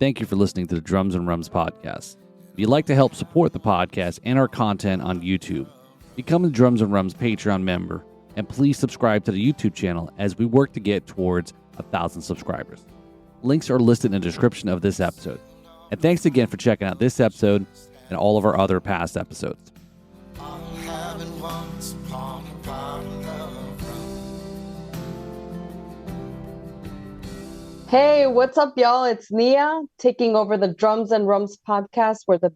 thank you for listening to the Drums and Rums podcast. If you'd like to help support the podcast and our content on YouTube, become a Drums and Rums Patreon member, and please subscribe to the YouTube channel as we work to get towards 1,000 subscribers. Links are listed in the description of this episode. And thanks again for checking out this episode and all of our other past episodes. Hey, what's up, y'all? It's Nia taking over the Drums and Rums podcast where the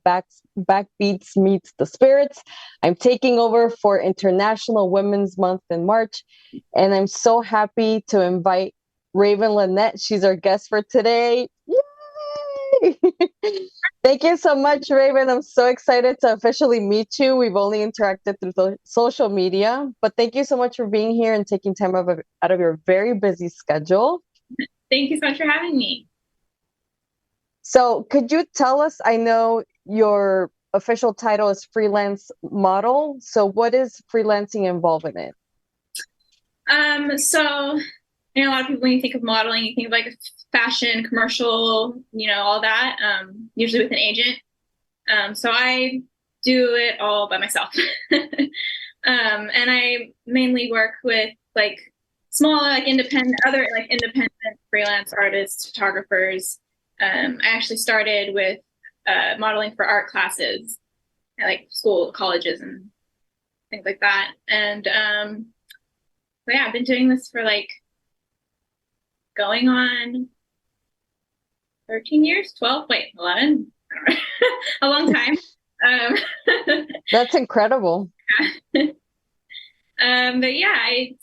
backbeats meets the spirits. I'm taking over for International Women's Month in March, and I'm so happy to invite Raven Lynette. She's our guest for today. Yay! Thank you so much, Raven. I'm so excited to officially meet you. We've only interacted through social media, but thank you so much for being here and taking time out of your very busy schedule. Thank you so much for having me. So could you tell us, I know your official title is freelance model. So what is freelancing involved in it? So a lot of people, when you think of modeling, you think of like fashion, commercial, all that, usually with an agent. So I do it all by myself. And I mainly work with smaller, independent freelance artists, photographers. I actually started with modeling for art classes at school, colleges, and things like that. And I've been doing this for going on 13 years, 12, 11, I don't know, a long time. That's incredible. But yeah, I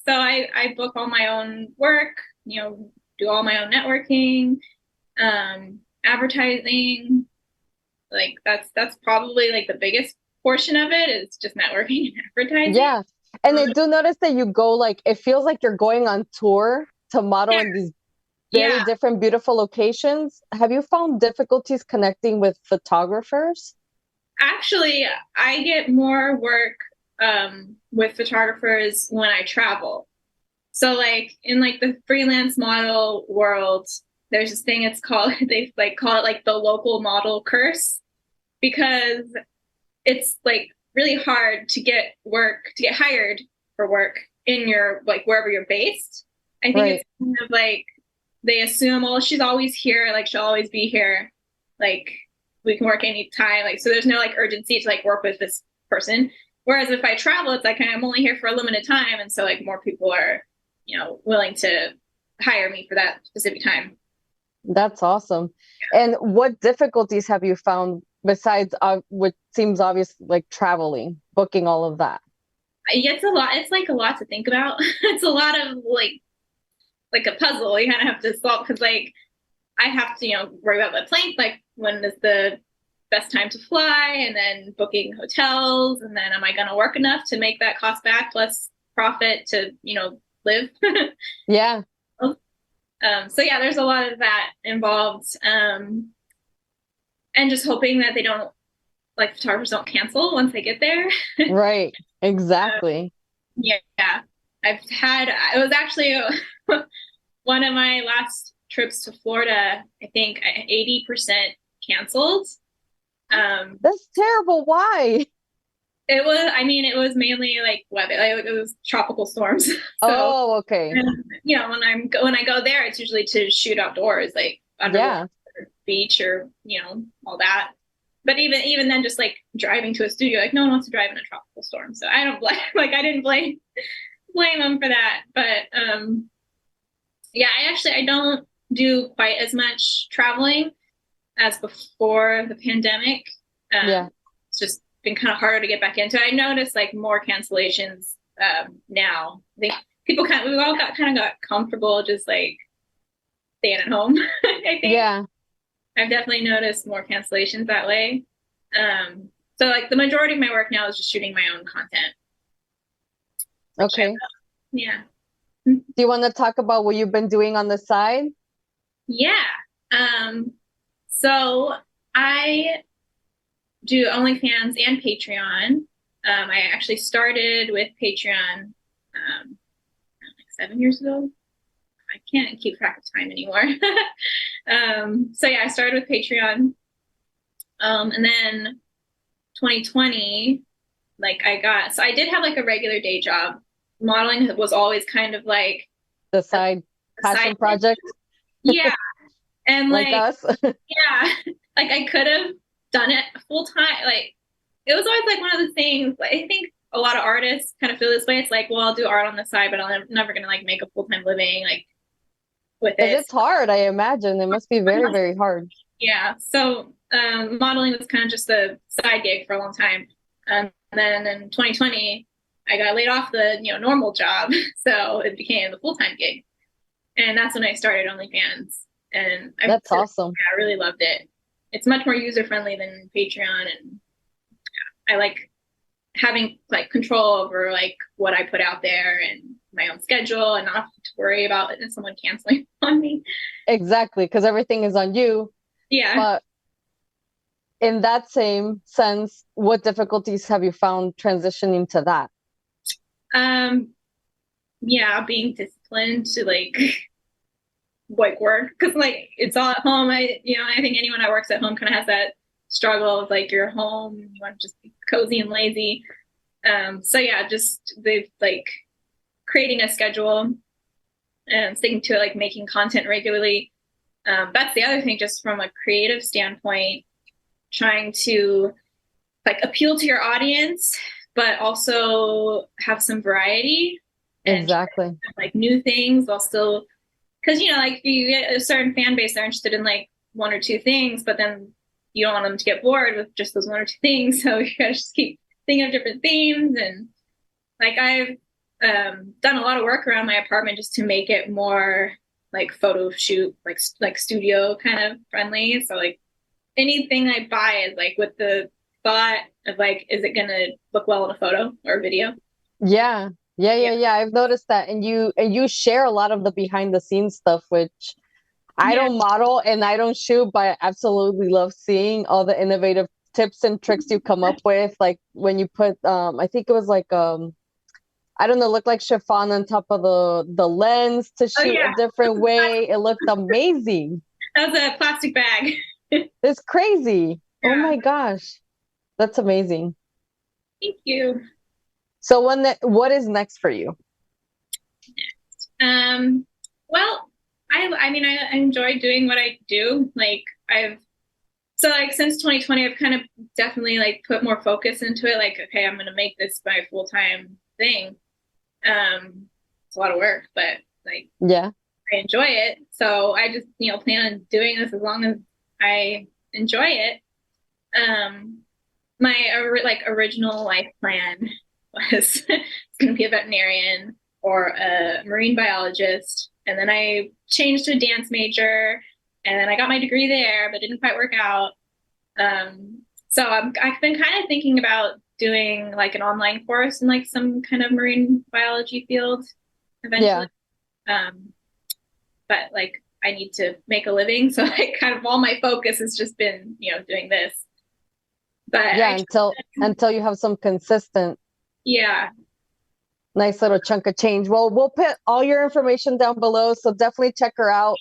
book all my own work, do all my own networking, advertising. That's probably the biggest portion of it is just networking and advertising. Yeah. And I do notice that you go it feels like you're going on tour to model in these very different, beautiful locations. Have you found difficulties connecting with photographers? Actually, I get more work with photographers when I travel. So in the freelance model world, there's this thing they call it the local model curse, because it's really hard to get hired for work in your wherever you're based. I think It's kind of they assume, well, she's always here, she'll always be here, we can work anytime, so there's no urgency to work with this person. Whereas if I travel, it's I'm only here for a limited time, and so more people are willing to hire me for that specific time. That's awesome. Yeah. And what difficulties have you found besides what seems obvious, traveling, booking, all of that? It's a lot. It's a lot to think about. It's a lot of a puzzle you kind of have to solve, because I have to worry about the plane, when is the best time to fly, and then booking hotels, and then am I going to work enough to make that cost back plus profit to live? Yeah. So yeah, there's a lot of that involved, and just hoping that they don't photographers don't cancel once they get there. Right. Exactly. Yeah. It was actually one of my last trips to Florida, I think 80% canceled. That's terrible. Why? It was mainly weather. It was tropical storms. So, okay. And, when I go there, it's usually to shoot outdoors, underwater, beach, or all that. But even then, just driving to a studio, no one wants to drive in a tropical storm. So I don't blame I didn't blame them for that. But I don't do quite as much traveling as before the pandemic. It's just been kind of harder to get back into. I noticed more cancellations now. I think people we all got comfortable just staying at home. I think. Yeah. I've definitely noticed more cancellations that way. So the majority of my work now is just shooting my own content. Okay. Yeah. Do you want to talk about what you've been doing on the side? Yeah. So I do OnlyFans and Patreon. I actually started with Patreon 7 years ago. I can't keep track of time anymore. So yeah, I started with Patreon. And then 2020, like so I did have like a regular day job. Modeling was always kind of like The side a passion side, project, yeah. And like like, us. yeah, like I could have done it full time. Like it was always like one of the things, like I think a lot of artists kind of feel this way. It's like, well, I'll do art on the side, but I'm never gonna like make a full-time living like with Because it. it's hard, I imagine. It must be very, very hard. Yeah. So modeling was kind of just a side gig for a long time. And then in 2020, I got laid off the normal job, so it became the full-time gig, and that's when I started OnlyFans. And That's awesome. I really loved it. It's much more user-friendly than Patreon, and I like having like control over like what I put out there and my own schedule, and not have to worry about someone canceling on me. Exactly, because everything is on you. Yeah. But in that same sense, what difficulties have you found transitioning to that? Yeah, being disciplined to like work, because like it's all at home. I think anyone that works at home kind of has that struggle of like you're home, you want to just be cozy and lazy. So yeah, just they've like creating a schedule and sticking to it, like making content regularly. That's the other thing, just from a creative standpoint, trying to like appeal to your audience, but also have some variety and Exactly. like new things while still, because like if you get a certain fan base, they're interested in like one or two things, but then you don't want them to get bored with just those one or two things. So you gotta just keep thinking of different themes. And like I've done a lot of work around my apartment just to make it more like photo shoot, like studio kind of friendly. So like anything I buy is like with the thought of like, is it gonna look well in a photo or a video? Yeah. Yeah. I've noticed that. And you share a lot of the behind the scenes stuff, which I Yeah. don't model and I don't shoot, but I absolutely love seeing all the innovative tips and tricks you come up with. Like when you put I think it was like I don't know, looked like chiffon on top of the lens to Oh shoot yeah, a different way. It looked amazing. that was a plastic bag. It's crazy. Oh Yeah. my gosh. That's amazing. Thank you. So what is next for you? Well, I mean, I enjoy doing what I do. Like like since 2020, I've kind of definitely like put more focus into it. Like, okay, I'm gonna make this my full-time thing. It's a lot of work, but like Yeah. I enjoy it. So I just, plan on doing this as long as I enjoy it. My like original life plan was it's going to be a veterinarian or a marine biologist, and then I changed to a dance major, and then I got my degree there, but it didn't quite work out. So I've been kind of thinking about doing like an online course in like some kind of marine biology field eventually. Yeah. But like I need to make a living, so like kind of all my focus has just been doing this. But Yeah, until you have some consistent yeah. nice little chunk of change. Well, we'll put all your information down below, so definitely check her out.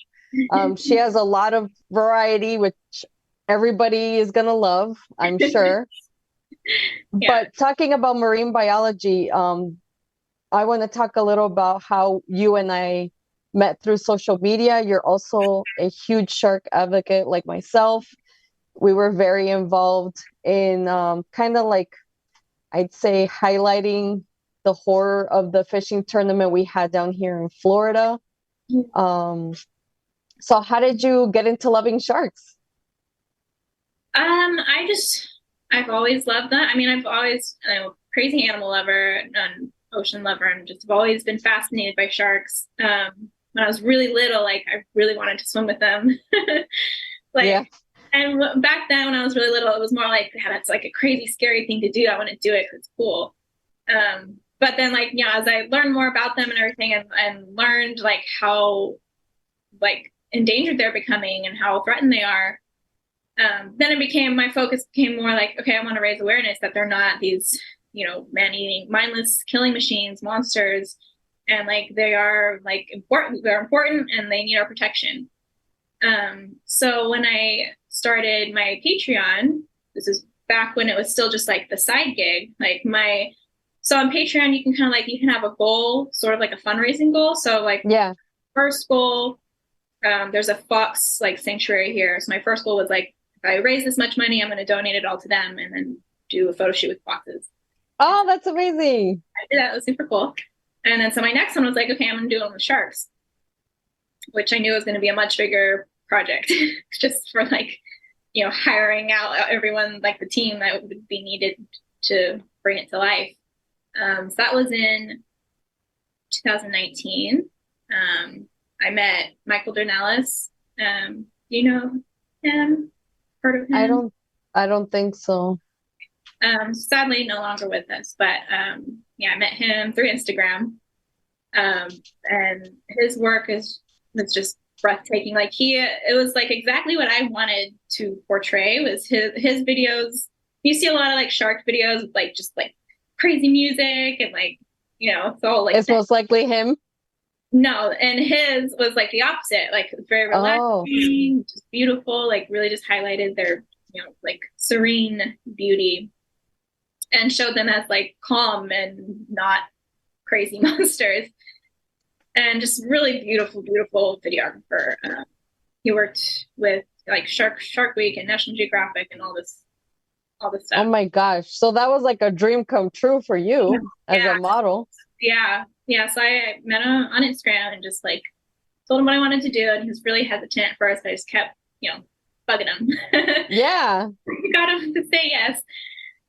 She has a lot of variety, which everybody is gonna love, I'm sure. Yeah. But talking about marine biology, I want to talk a little about how you and I met through social media. You're also a huge shark advocate like myself. We were very involved in kind of like, I'd say, highlighting the horror of the fishing tournament we had down here in Florida. So how did you get into loving sharks? I've always loved that. I mean, I'm a crazy animal lover and ocean lover, and just have always been fascinated by sharks. When I was really little, like I really wanted to swim with them. Like, Yeah. and back then when I was really little, it was more like, yeah, that's like a crazy, scary thing to do. I want to do it because it's cool. But then like, as I learned more about them and everything, and learned like how like endangered they're becoming and how threatened they are, then my focus became more like, okay, I want to raise awareness that they're not these, man-eating, mindless killing machines, monsters, and like they are like important. They're important, and they need our protection. So when I started my Patreon, this is back when it was still just like the side gig, so on Patreon, you can kind of like, you can have a goal, sort of like a fundraising goal. So like Yeah. first goal, there's a fox like sanctuary here. So my first goal was like, if I raise this much money, I'm going to donate it all to them and then do a photo shoot with foxes. Oh, that's amazing. I did that. It was super cool. And then so my next one was like, okay, I'm going to do it with sharks, which I knew was going to be a much bigger project just for like, hiring out everyone, like the team that would be needed to bring it to life. So that was in 2019. I met Michael Dornelis. You know him? Heard of him? I don't think so. Sadly, no longer with us, but yeah, I met him through Instagram. And his work was just breathtaking. Like it was like exactly what I wanted to portray was his videos. You see a lot of like shark videos with like just like crazy music and like, it's all like It's most likely him. No, and his was like the opposite. Like very relaxing, just beautiful, like really just highlighted their, like serene beauty and showed them as like calm and not crazy monsters. And just really beautiful, beautiful videographer. He worked with like Shark Week and National Geographic and all this stuff. Oh my gosh. So that was like a dream come true for you as a model. Yeah. So I met him on Instagram and just like told him what I wanted to do. And he was really hesitant at first. I just kept, bugging him. Yeah. Got him to say yes.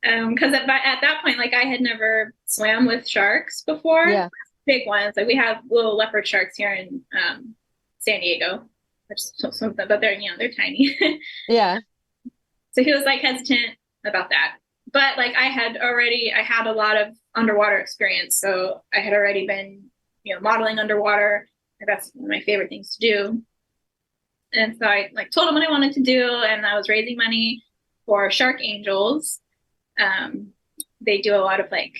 Because at that point, like I had never swam with sharks before. Yeah. Big ones. Like we have little leopard sharks here in San Diego. But they're they're tiny. Yeah. So he was like hesitant about that. But like I had a lot of underwater experience. So I had already been, modeling underwater. That's one of my favorite things to do. And so I like told him what I wanted to do, and I was raising money for Shark Angels. They do a lot of like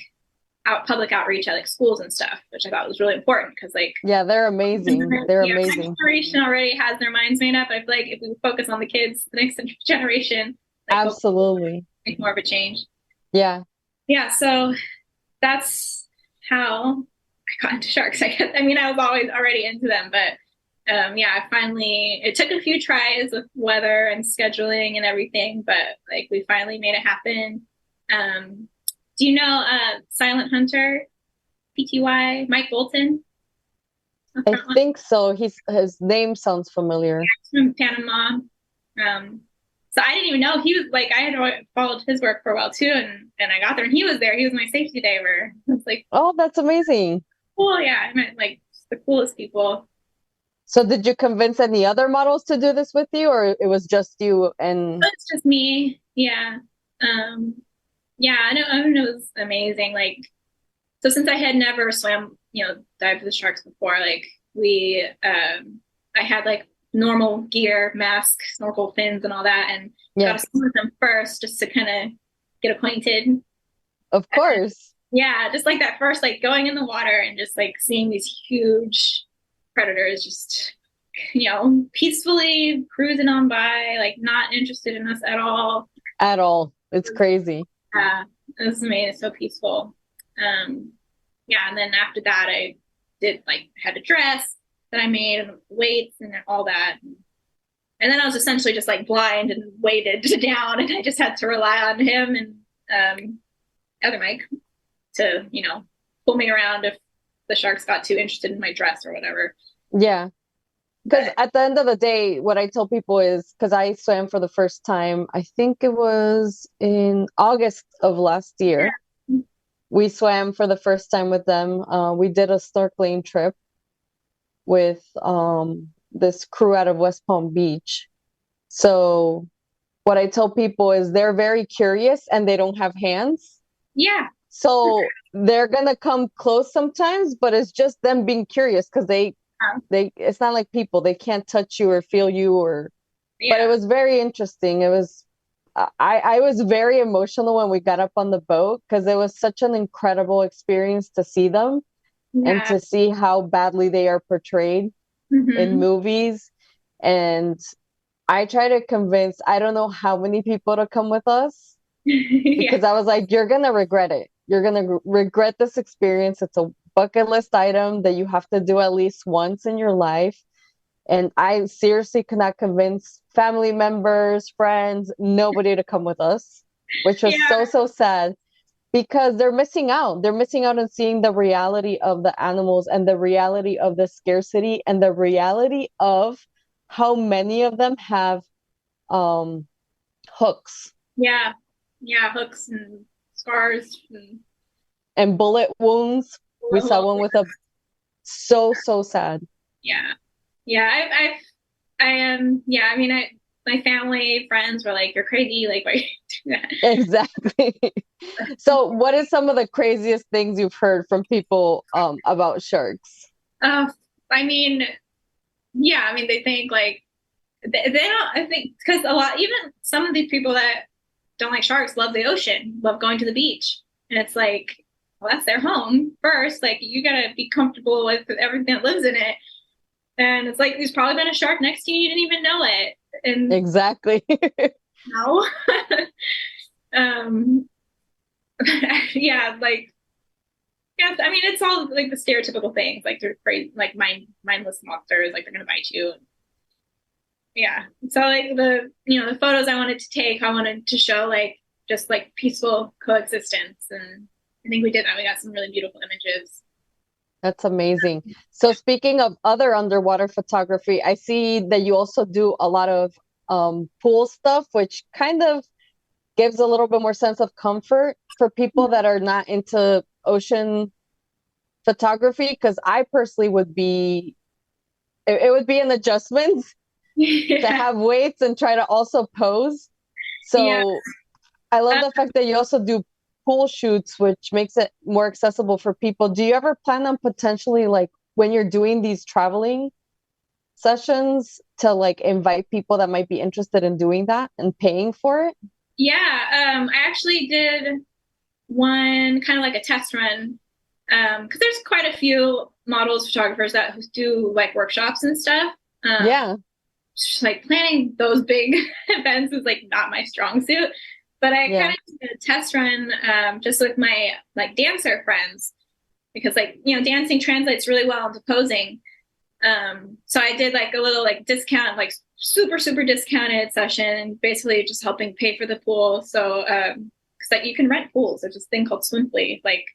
public outreach at like schools and stuff, which I thought was really important because like they're amazing. They're amazing. Next generation already has their minds made up. I feel like if we focus on the kids, the next generation, like, absolutely make more of a change. Yeah. So that's how I got into sharks. I guess. I mean, I was always already into them, but it took a few tries with weather and scheduling and everything, but like we finally made it happen. Do you know Silent Hunter, PTY, Mike Bolton? I think so. His name sounds familiar. He's from Panama. So I didn't even know he was like, I had followed his work for a while too, and I got there and he was there. He was my safety diver. It's like, oh, that's amazing. Cool, yeah. I met like the coolest people. So did you convince any other models to do this with you, or it was just you and it's just me? Yeah. Yeah, I know it was amazing. Like, so since I had never swam, dived with the sharks before, like I had like normal gear, mask, snorkel, fins, and all that, and got to swim with them first just to kind of get acquainted. Of course. Yeah, just like that first, like going in the water and just like seeing these huge predators just, peacefully cruising on by, like not interested in us at all. At all. It's crazy. Yeah, it was amazing. It's so peaceful. Yeah, and then after that, I did had a dress that I made and weights and all that. And then I was essentially just like blind and weighted down, and I just had to rely on him and other Mike to, pull me around if the sharks got too interested in my dress or whatever. Yeah. Because at the end of the day, what I tell people is, because I swam for the first time, I think it was in August of last year. Yeah. We swam for the first time with them. We did a snorkeling trip with this crew out of West Palm Beach. So what I tell people is they're very curious and they don't have hands. Yeah. So they're going to come close sometimes, but it's just them being curious because they it's not like people, they can't touch you or feel you but it was very interesting. It was I was very emotional when we got up on the boat because it was such an incredible experience to see them and to see how badly they are portrayed in movies. And I try to convince, I don't know how many people to come with us, Yeah. because I was like, you're going to regret it. You're going to regret this experience. It's a bucket list item that you have to do at least once in your life. And I seriously could not convince family members, friends, nobody to come with us, which was Yeah. so sad, because they're missing out. They're missing out on seeing the reality of the animals and the reality of the scarcity and the reality of how many of them have hooks Yeah. Yeah. Hooks and scars and bullet wounds. We saw one with a so sad. Yeah. Yeah. I am. Yeah. I mean, my family, friends were like, "You're crazy. Like, why you do that?" Exactly. So what is some of the craziest things you've heard from people about sharks? I mean, yeah. I mean, they think like they don't. I think because a lot, even some of these people that don't like sharks love the ocean, love going to the beach, and it's like, well, that's their home first. Like, you gotta be comfortable with everything that lives in it. And it's like there's probably been a shark next to you, you didn't even know it. And Exactly. no. um yeah, like yeah, I mean it's all like the stereotypical things, like they're crazy, like mindless monsters, like they're gonna bite you. Yeah. So like the photos I wanted to take, I wanted to show like just like peaceful coexistence, and I think we did that. We got some really beautiful images. That's amazing. So speaking of other underwater photography, I see that you also do a lot of pool stuff, which kind of gives a little bit more sense of comfort for people that are not into ocean photography. Because I personally would be, it would be an adjustment to Yeah. have weights and try to also pose. Yeah. So I love the fact that you also do pool shoots, which makes it more accessible for people. Do you ever plan on potentially, like, when you're doing these traveling sessions, to like invite people that might be interested in doing that and paying for it? Yeah. I actually did one kind of like a test run, because there's quite a few models, photographers that do like workshops and stuff. Yeah. Just, like planning those big events is like not my strong suit, but I Yeah. kind of did a test run just with my like dancer friends, because like dancing translates really well into posing. So I did like a little like discount, like super discounted session, basically just helping pay for the pool. So because like you can rent pools. There's this thing called Swimply, like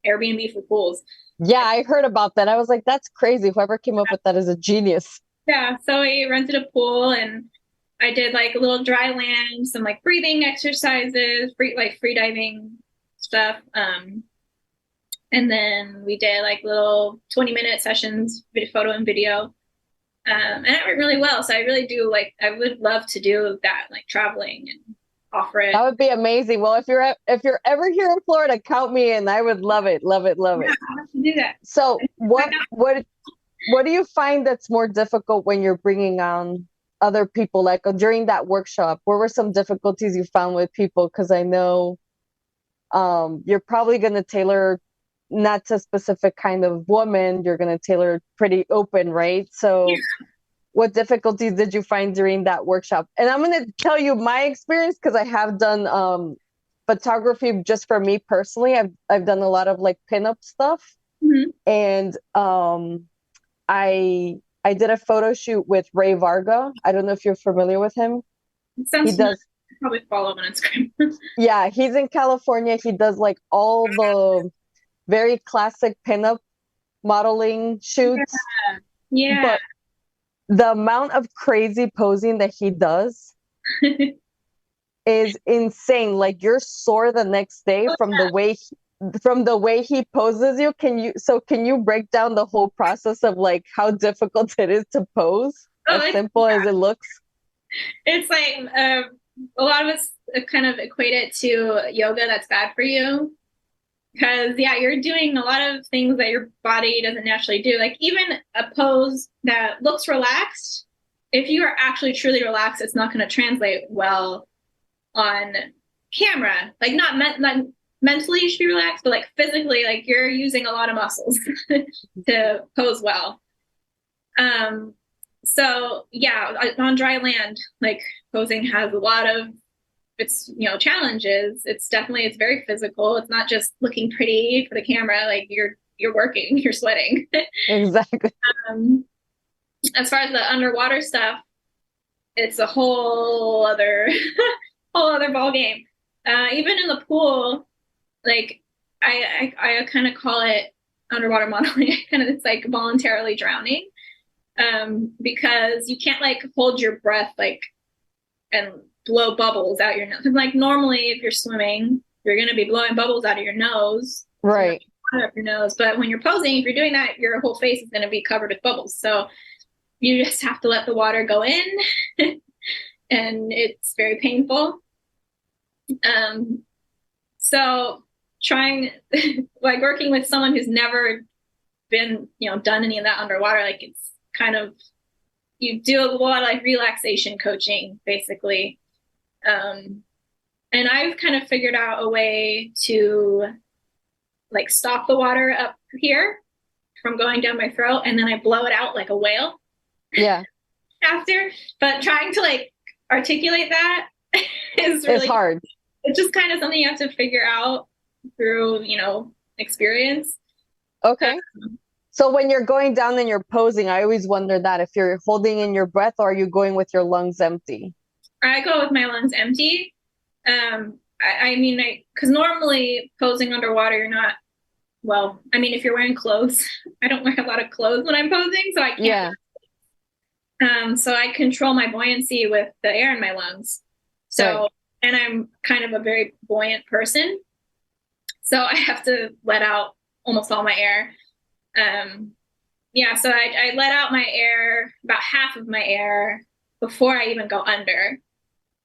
Airbnb for pools. Yeah, I heard about that. I was like, that's crazy. Whoever came up with that is a genius. Yeah, so I rented a pool and I did like a little dry land, some like breathing exercises, free diving stuff. And then we did like little 20-minute sessions, photo and video. And it went really well. So I really do like, I would love to do that, like traveling and offer it. That would be amazing. Well, if you're ever here in Florida, count me in. I would love it. Love it. Love Yeah, it. I have to do that. So what do you find that's more difficult when you're bringing on other people? Like during that workshop, what were some difficulties you found with people? Because I know you're probably going to tailor not to a specific kind of woman. You're going to tailor pretty open, right? So Yeah. what difficulties did you find during that workshop? And I'm going to tell you my experience, because I have done photography just for me personally. I've done a lot of like pinup stuff. Mm-hmm. And I did a photo shoot with Ray Varga. I don't know if you're familiar with him. It sounds He does. probably follow him on Instagram. Yeah, he's in California. He does like all the very classic pinup modeling shoots. Yeah. But the amount of crazy posing that he does is insane. Like you're sore the next day from the way he poses you. Can you break down the whole process of like how difficult it is to pose, as simple as it looks? It's like a lot of us kind of equate it to yoga that's bad for you. Because, yeah, you're doing a lot of things that your body doesn't naturally do. Like even a pose that looks relaxed, if you are actually truly relaxed, it's not going to translate well on camera. Like not mentally you should be relaxed, but like physically, like you're using a lot of muscles to pose well. So yeah, on dry land, like posing has a lot of its, challenges. It's very physical. It's not just looking pretty for the camera. Like you're working, you're sweating. Exactly. um, as far as the underwater stuff, it's a whole other whole other ball game. Even in the pool, like I kind of call it underwater modeling. It's like voluntarily drowning, because you can't like hold your breath like and blow bubbles out your nose. Like normally, if you're swimming, you're going to be blowing bubbles out of your nose, Right. up your nose. But when you're posing, if you're doing that, your whole face is going to be covered with bubbles. So you just have to let the water go in, and it's very painful. So trying like working with someone who's never been, done any of that underwater, like it's kind of, you do a lot of like relaxation coaching basically. And I've kind of figured out a way to like stop the water up here from going down my throat, and then I blow it out like a whale. Yeah. After, but trying to like articulate that is really It's hard. It's just kind of something you have to figure out through, experience. Okay. So when you're going down and you're posing, I always wonder that if you're holding in your breath or are you going with your lungs empty? I go with my lungs empty. Because normally posing underwater, you're not, well, if you're wearing clothes, I don't wear a lot of clothes when I'm posing, so I can't. Yeah. So I control my buoyancy with the air in my lungs. So, right. And I'm kind of a very buoyant person. So I have to let out almost all my air. So I let out my air, about half of my air before I even go under.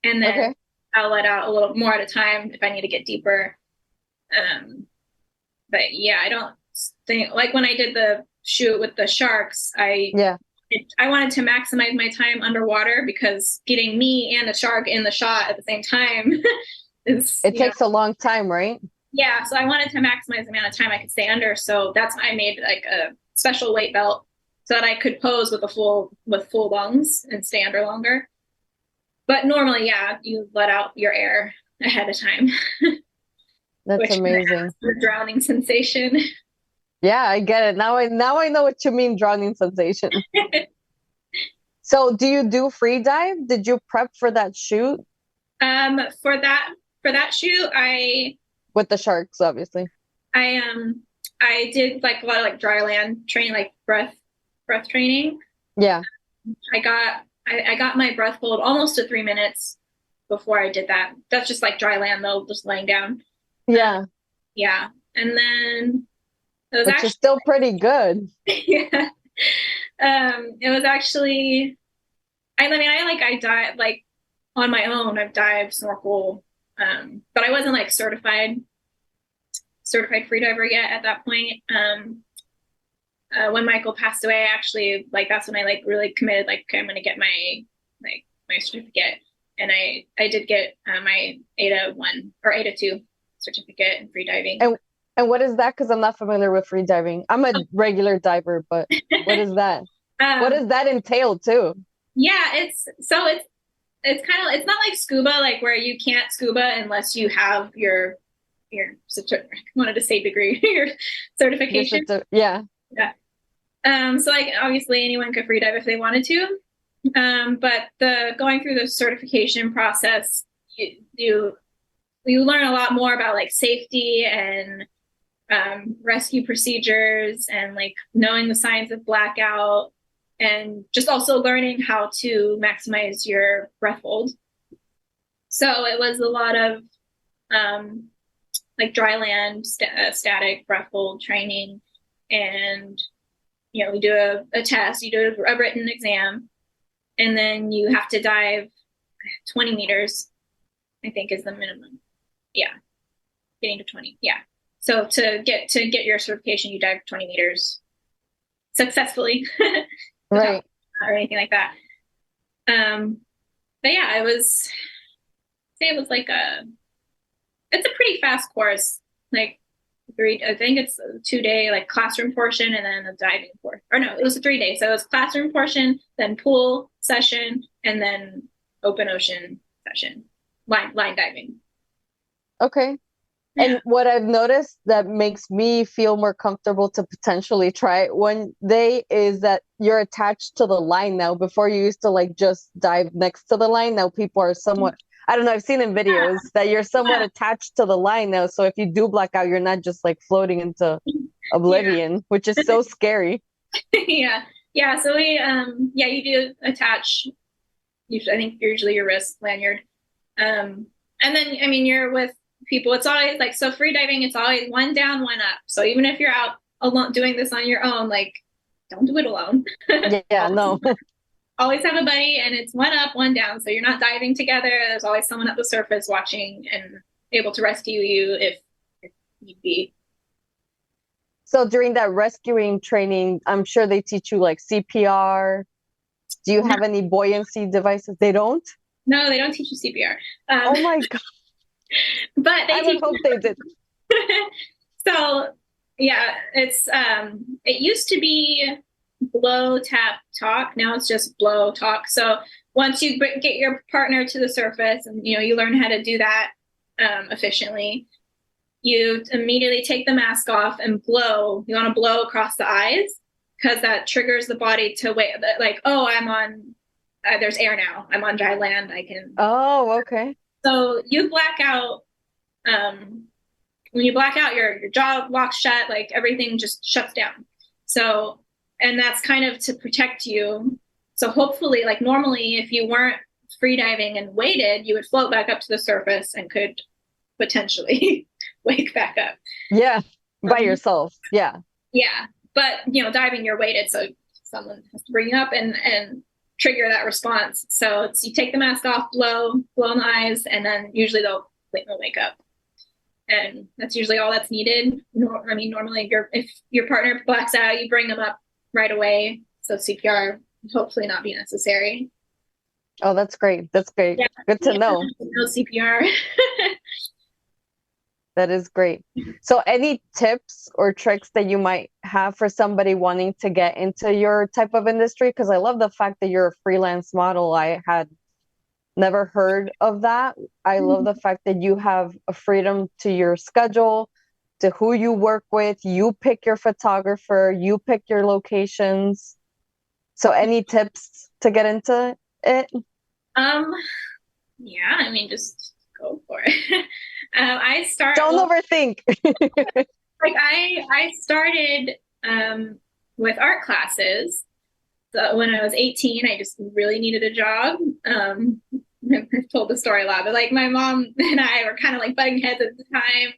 And then I'll let out a little more at a time if I need to get deeper. But yeah, I don't think, like when I did the shoot with the sharks, I wanted to maximize my time underwater because getting me and a shark in the shot at the same time it takes a long time, right? Yeah, so I wanted to maximize the amount of time I could stay under. So that's why I made like a special weight belt so that I could pose with full lungs and stay under longer. But normally, yeah, you let out your air ahead of time. That's amazing. The drowning sensation. Yeah, I get it. Now I know what you mean, drowning sensation. So do you do free dive? Did you prep for that shoot? For that shoot, with the sharks, obviously. I did like a lot of like dry land training, like breath training. Yeah. I got my breath hold almost to 3 minutes before I did that. That's just like dry land though, just laying down. Yeah. Yeah. And then it was actually still pretty good. Yeah. It was actually, I dive like on my own. I've dived, snorkel, but I wasn't like certified free diver yet at that point. When Michael passed away, actually, like that's when I like really committed, like, okay, I'm going to get my certificate. And I did get my AIDA 1 or AIDA 2 certificate in free diving. And what is that? Because I'm not familiar with free diving. I'm a regular diver, but what is that? What does that entail too? Yeah, it's kind of, it's not like scuba, like where you can't scuba unless you have your I wanted to say degree, your certification. Yeah. So like obviously anyone could free dive if they wanted to. But going through the certification process, you learn a lot more about like safety and rescue procedures and like knowing the signs of blackout and just also learning how to maximize your breath hold. So it was a lot of like dry land static breath hold training, and we do a test, you do a written exam, and then you have to dive 20 meters, I think is the minimum. Yeah, getting to 20. Yeah. So to get your certification, you dive 20 meters successfully, right? Or anything like that. But yeah, it was like it's a pretty fast course. Like I think it's a 2-day like classroom portion and then a diving portion. Or no, it was a 3-day. So it was classroom portion, then pool session, and then open ocean session, line diving. Okay. Yeah. And what I've noticed that makes me feel more comfortable to potentially try it one day is that you're attached to the line now. Before you used to like just dive next to the line. Now people are somewhat, I don't know, I've seen in videos that you're somewhat attached to the line now. So if you do black out, you're not just like floating into oblivion, which is so scary. Yeah. Yeah. So we, you do attach, usually, I think usually your wrist lanyard. And then, I mean, you're with people. It's always like, so free diving, it's always one down, one up. So even if you're out alone doing this on your own, like, don't do it alone. Yeah, no. Always have a buddy, and it's one up, one down. So you're not diving together. There's always someone at the surface watching and able to rescue you if need be. So during that rescuing training, I'm sure they teach you like CPR. Do you have any buoyancy devices? They don't? No, they don't teach you CPR. Oh my God. But I would hope they did. So yeah, it's it used to be blow, tap, talk. Now it's just blow, talk. So once you get your partner to the surface and you learn how to do that efficiently, you immediately take the mask off and blow. You want to blow across the eyes because that triggers the body to wait. Like, oh, I'm on. There's air now. I'm on dry land. I can. Oh, okay. So you black out. When you black out, your jaw locks shut. Like everything just shuts down. So, and that's kind of to protect you. So hopefully, like normally, if you weren't free diving and waited, you would float back up to the surface and could potentially wake back up. Yeah, by yourself. Yeah. Yeah, but diving, you're weighted, so someone has to bring you up and trigger that response. So it's you take the mask off, blow in the eyes, and then usually they'll wake up. And that's usually all that's needed. I mean, normally if your partner blacks out, you bring them up right away. So CPR would hopefully not be necessary. Oh, that's great. That's great. Yeah. Good to know. No CPR. That is great. So any tips or tricks that you might have for somebody wanting to get into your type of industry? Because I love the fact that you're a freelance model. I had never heard of that. I love the fact that you have a freedom to your schedule, to who you work with. You pick your photographer, you pick your locations. So any tips to get into it? Yeah, I mean, just go for it. Don't overthink. Like I started with art classes. So when I was 18, I just really needed a job. I've told the story a lot, but like my mom and I were kind of like butting heads at the time,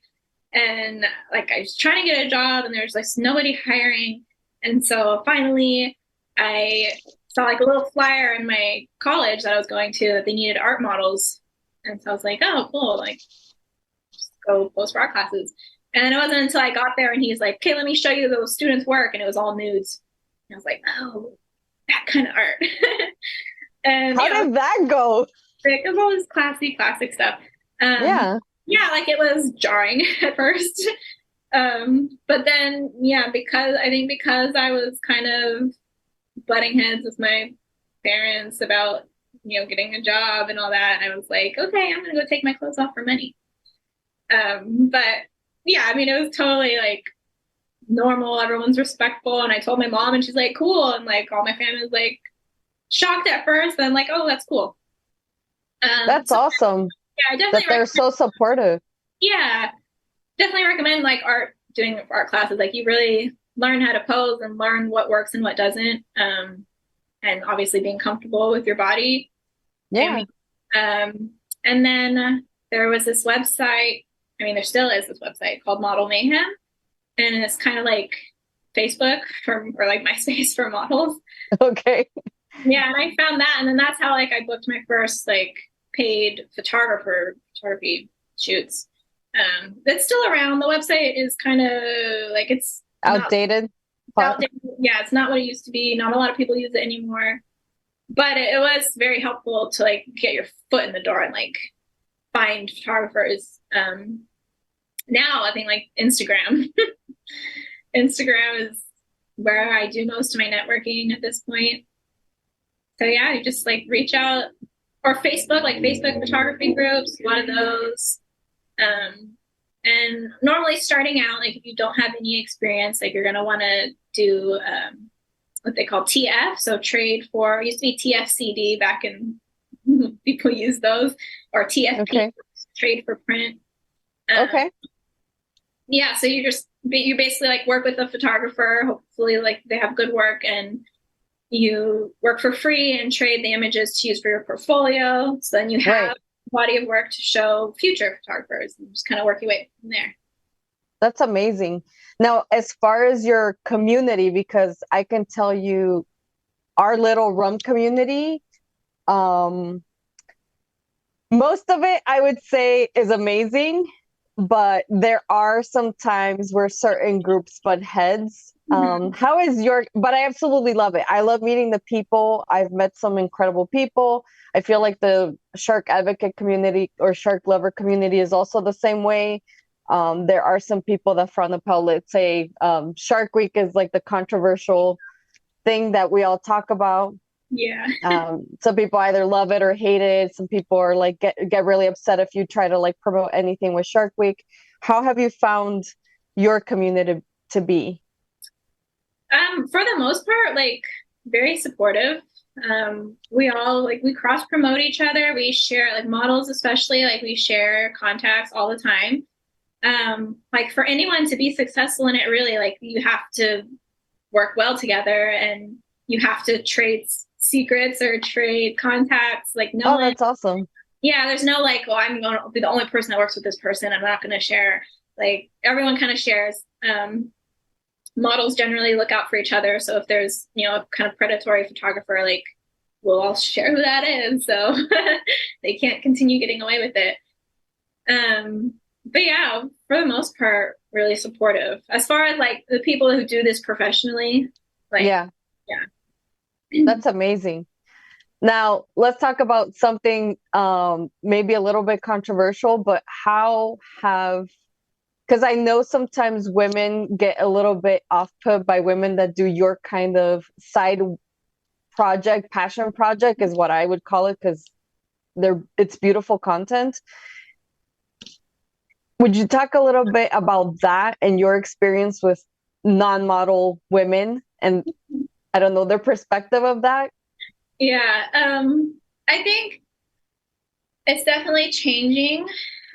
and like I was trying to get a job, and there's like nobody hiring, and so finally I saw like a little flyer in my college that I was going to that they needed art models, and so I was like, oh, cool, like just go post for art classes. And it wasn't until I got there and he's like, okay, let me show you those students' work, and it was all nudes. And I was like, oh, that kind of art. And how did that go? It was all this classy, classic stuff. Yeah, like it was jarring at first. But then, yeah, because I was kind of butting heads with my parents about, getting a job and all that, I was like, okay, I'm going to go take my clothes off for money. But yeah, I mean, it was totally like normal. Everyone's respectful. And I told my mom and she's like, cool. And like all my family was like shocked at first. But I'm like, oh, that's cool. That's awesome. Yeah, I definitely that they're so supportive. Yeah, definitely recommend like doing art classes. Like you really learn how to pose and learn what works and what doesn't. And obviously being comfortable with your body. Yeah. And then there was this website. I mean, there still is this website called Model Mayhem, and it's kind of like Facebook or like MySpace for models. Okay. Yeah, and I found that, and then that's how like I booked my first like paid photography shoots. That's still around. The website is kind of like it's outdated. Yeah, it's not what it used to be. Not a lot of people use it anymore, but it was very helpful to like get your foot in the door and like find photographers. now I think like Instagram. Instagram is where I do most of my networking at this point. So yeah, you just like reach out, or Facebook, like Facebook photography groups, a lot of those. And normally starting out, like if you don't have any experience, like you're gonna want to do what they call TF, so trade for, used to be TFCD back in people use those, or TFP, Okay. trade for print. Okay. Yeah, so you basically like work with a photographer, hopefully like they have good work, and you work for free and trade the images to use for your portfolio. So then you have a body of work to show future photographers, and just kind of work your way from there. That's amazing. Now, as far as your community, because I can tell you our little rum community, most of it I would say is amazing, but there are some times where certain groups butt heads. How is but I absolutely love it. I love meeting the people. I've met some incredible people. I feel like the shark advocate community or shark lover community is also the same way. There are some people that frown upon, let's say, Shark Week is like the controversial thing that we all talk about. Yeah. Some people either love it or hate it. Some people are like get really upset if you try to like promote anything with Shark Week. How have you found your community to be? For the most part, like very supportive. We all like, we cross promote each other. We share, like models especially, like we share contacts all the time. Like for anyone to be successful in it, really, like you have to work well together, and you have to trade secrets or trade contacts. Like no one, That's awesome. yeah, there's no like, oh, I'm going to be the only person that works with this person, I'm not going to share. Like everyone kind of shares. Models generally look out for each other, so if there's, you know, a kind of predatory photographer, like we'll all share who that is, so they can't continue getting away with it. But yeah, for the most part, really supportive. As far as like the people who do this professionally, like Yeah. yeah. That's amazing. Now, let's talk about something maybe a little bit controversial, but because I know sometimes women get a little bit off put by women that do your kind of side project, passion project is what I would call it, because it's beautiful content. Would you talk a little bit about that and your experience with non-model women and, I don't know, their perspective of that? Yeah, I think it's definitely changing.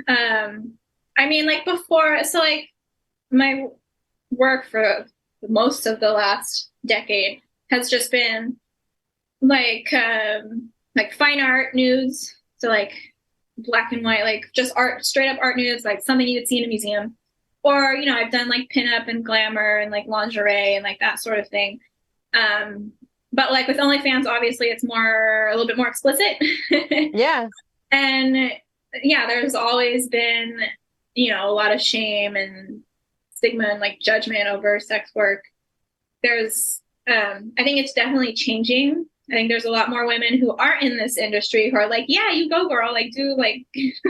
I mean, like before, so like my work for most of the last decade has just been like fine art nudes, so like black and white, like just art, straight up art nudes, like something you would see in a museum. Or, you know, I've done like pinup and glamour and like lingerie and like that sort of thing. But like with OnlyFans, obviously it's a little bit more explicit. Yeah. And yeah, there's always been, you know, a lot of shame and stigma and like judgment over sex work. There's, I think it's definitely changing. I think there's a lot more women who aren't in this industry who are like, yeah, you go girl, like do like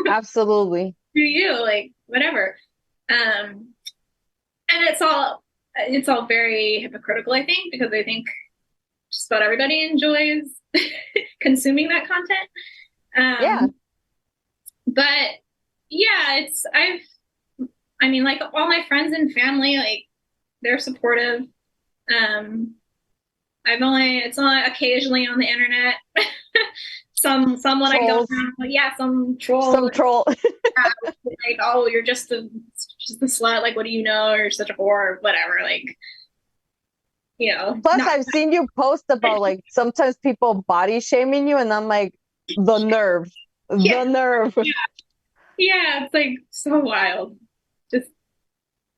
Absolutely. do you, like whatever. And it's all very hypocritical, I think, because I think just about everybody enjoys consuming that content. Yeah. But yeah, I mean, like all my friends and family, like they're supportive. It's only occasionally on the internet. Someone I don't know. Yeah, some troll. Some troll. Like, oh, you're just a slut. Like, what do you know? Or you're such a whore, or whatever. Like, you know. Plus, I've seen you post about like sometimes people body shaming you, and I'm like, the nerve, Yeah. the nerve. Yeah, it's like so wild. Just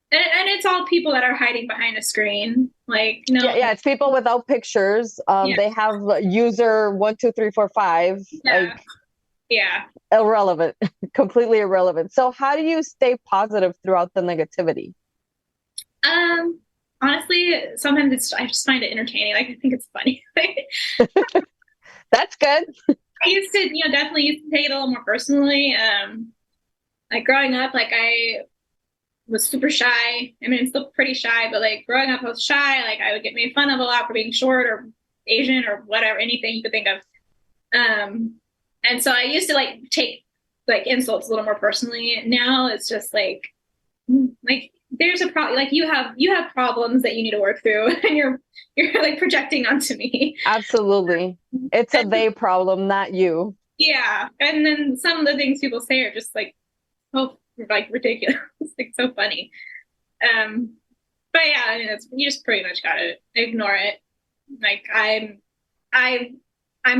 and it's all people that are hiding behind a screen. Like, no. Yeah, it's people without pictures. They have user 12345. Yeah. Like, Yeah. irrelevant, completely irrelevant. So, how do you stay positive throughout the negativity? Honestly, sometimes I just find it entertaining. Like, I think it's funny. That's good. I used to, definitely used to take it a little more personally. Like growing up, like was super shy. I mean, I'm still pretty shy, but like growing up, I was shy. Like I would get made fun of a lot for being short or Asian or whatever, anything you could think of. And so I used to like take like insults a little more personally. Now it's just like there's a problem. Like you have problems that you need to work through, and you're like projecting onto me. Absolutely, it's a they problem, not you. Yeah, and then some of the things people say are just like, oh, like ridiculous, like so funny. But yeah, I mean, you just pretty much gotta ignore it. Like I'm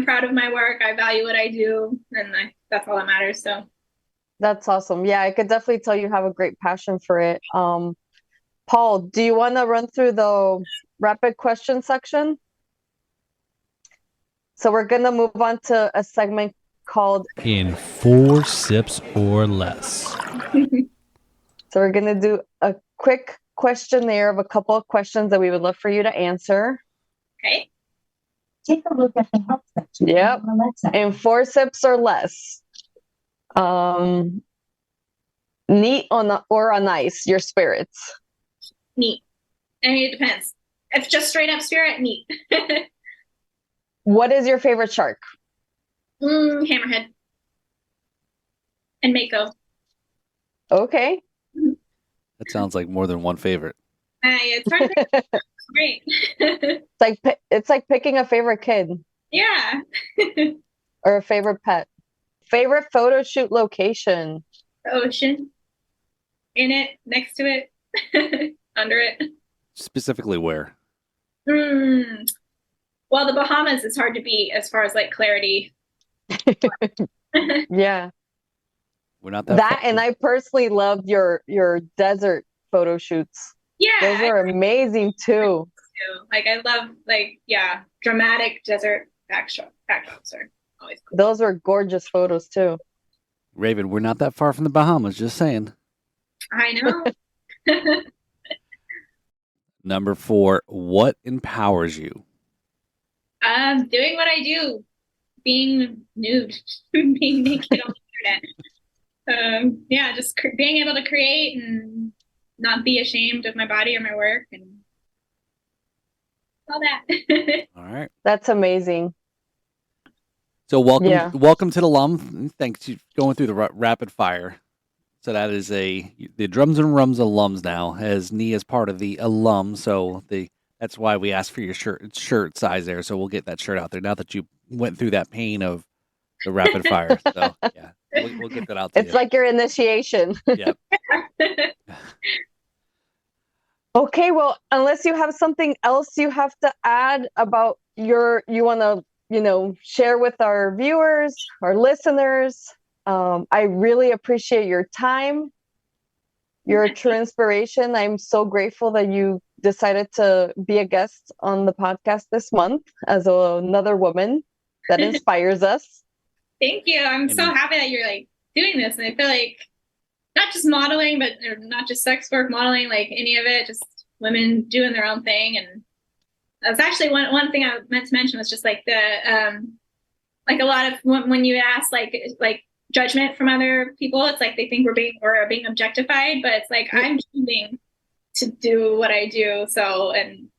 proud of my work. I value what I do, and that's all that matters. So that's awesome. Yeah, I could definitely tell you have a great passion for it. Paul, do you want to run through the rapid question section? So we're gonna move on to a segment called In 4 Sips or Less. So we're gonna do a quick questionnaire of a couple of questions that we would love for you to answer. Okay. Take a look at the help section. Yep. In 4 sips or less. Neat or on ice, your spirits. Neat. I mean, it depends. If just straight up spirit, neat. What is your favorite shark? Hammerhead. And Mako. Okay. That sounds like more than one favorite. It's hard to pick. Great. It's like picking a favorite kid. Yeah. Or a favorite pet. Favorite photo shoot location? The ocean. In it, next to it, under it. Specifically where? Well, the Bahamas is hard to beat as far as like clarity. Yeah. We're not that That and I personally loved your desert photo shoots. Yeah. Those are amazing too. Like I love dramatic desert backdrops are always cool. Those were gorgeous photos too. Raven, we're not that far from the Bahamas, just saying. I know. Number 4, what empowers you? Doing what I do, being nude, being naked on the internet. Yeah, just being able to create and not be ashamed of my body or my work and all that. All right. That's amazing. So welcome, Yeah. welcome to the LUM. Thanks for going through the rapid fire. So that is the Drums and Rums alums now, as Nee is part of the alum. So that's why we asked for your shirt size there. So we'll get that shirt out there now that you went through that pain of the rapid fire. So yeah, we'll get that out there. It's like your initiation. Yep. Okay, well, unless you have something else you have to add about you want to, share with our viewers, our listeners. I really appreciate your time. You're a true inspiration. I'm so grateful that you decided to be a guest on the podcast this month as another woman that inspires us. Thank you. I'm so happy that you're like doing this. And I feel like not just modeling, but not just sex work modeling, like any of it, just women doing their own thing. And that's actually one thing I meant to mention was just like like a lot of when you ask like judgment from other people, it's like they think we're being objectified, but it's like I'm choosing to do what I do. So and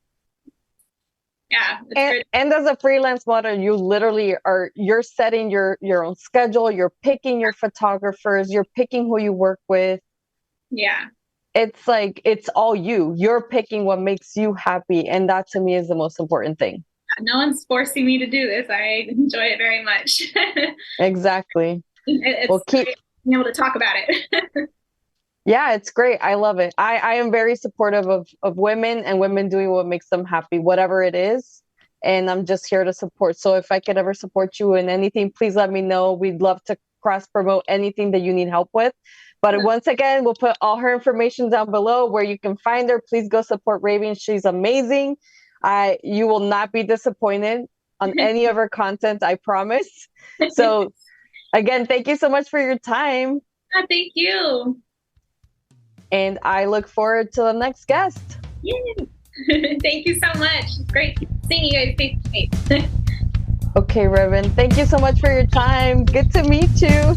as a freelance model, you literally you're setting your own schedule, you're picking your photographers, you're picking who you work with. Yeah. It's like it's all you're picking what makes you happy, and that to me is the most important thing. No one's forcing me to do this. I enjoy it very much. Exactly. It's keep being able to talk about it. Yeah, it's great. I love it. I am very supportive of women and women doing what makes them happy, whatever it is. And I'm just here to support. So if I could ever support you in anything, please let me know. We'd love to cross promote anything that you need help with. But once again, we'll put all her information down below where you can find her. Please go support Raven. She's amazing. You will not be disappointed on any of her content, I promise. So again, thank you so much for your time. Thank you. And I look forward to the next guest. Yay. Thank you so much. It's great seeing you guys face to face. Okay, Raven. Thank you so much for your time. Good to meet you.